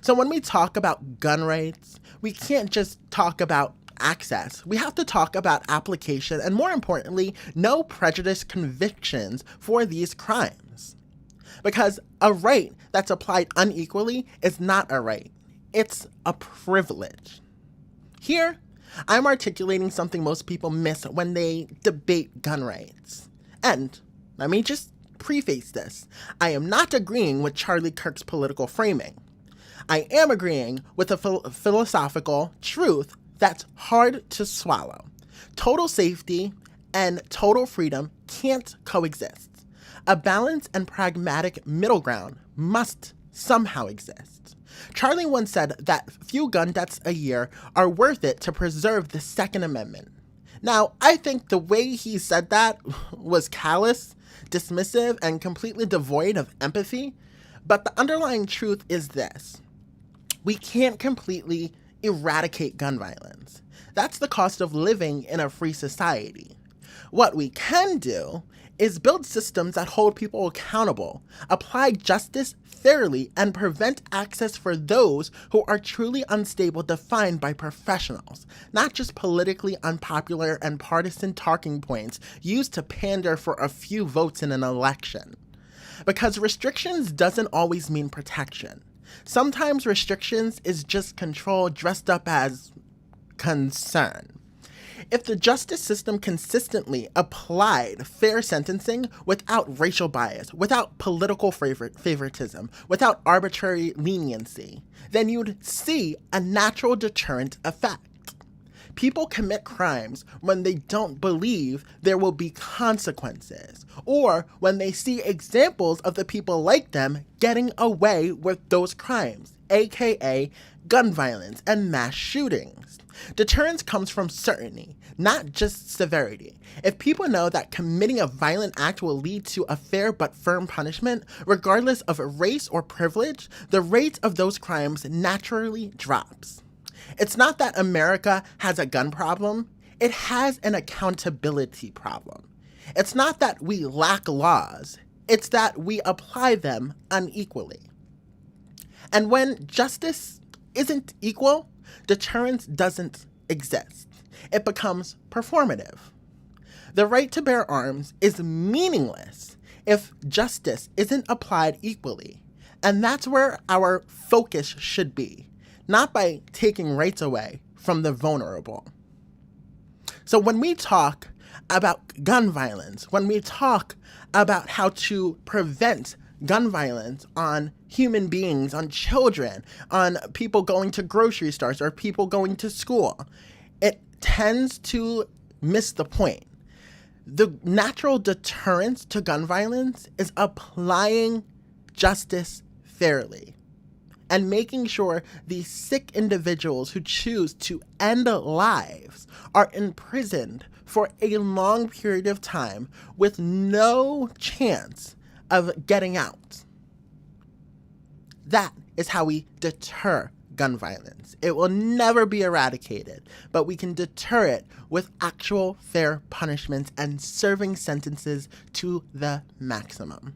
So when we talk about gun rights, we can't just talk about access. We have to talk about application and, more importantly, no prejudice convictions for these crimes. Because a right that's applied unequally is not a right. It's a privilege. Here, I'm articulating something most people miss when they debate gun rights. And let me just preface this. I am not agreeing with Charlie Kirk's political framing. I am agreeing with a philosophical truth that's hard to swallow. Total safety and total freedom can't coexist. A balanced and pragmatic middle ground must somehow exist. Charlie once said that few gun deaths a year are worth it to preserve the Second Amendment. Now, I think the way he said that was callous, dismissive, and completely devoid of empathy, but the underlying truth is this. We can't completely eradicate gun violence. That's the cost of living in a free society. What we can do is build systems that hold people accountable, apply justice fairly, and prevent access for those who are truly unstable defined by professionals, not just politically unpopular and partisan talking points used to pander for a few votes in an election. Because restrictions doesn't always mean protection. Sometimes restrictions is just control dressed up as concern. If the justice system consistently applied fair sentencing without racial bias, without political favoritism, without arbitrary leniency, then you'd see a natural deterrent effect. People commit crimes when they don't believe there will be consequences, or when they see examples of the people like them getting away with those crimes, aka gun violence and mass shootings. Deterrence comes from certainty, not just severity. If people know that committing a violent act will lead to a fair but firm punishment, regardless of race or privilege, the rate of those crimes naturally drops. It's not that America has a gun problem, it has an accountability problem. It's not that we lack laws, it's that we apply them unequally. And when justice isn't equal, deterrence doesn't exist. It becomes performative. The right to bear arms is meaningless if justice isn't applied equally. And that's where our focus should be, not by taking rights away from the vulnerable. So when we talk about gun violence, when we talk about how to prevent gun violence on human beings, on children, on people going to grocery stores or people going to school, it tends to miss the point. The natural deterrence to gun violence is applying justice fairly and making sure these sick individuals who choose to end lives are imprisoned for a long period of time with no chance of getting out. That is how we deter gun violence. It will never be eradicated, but we can deter it with actual fair punishments and serving sentences to the maximum.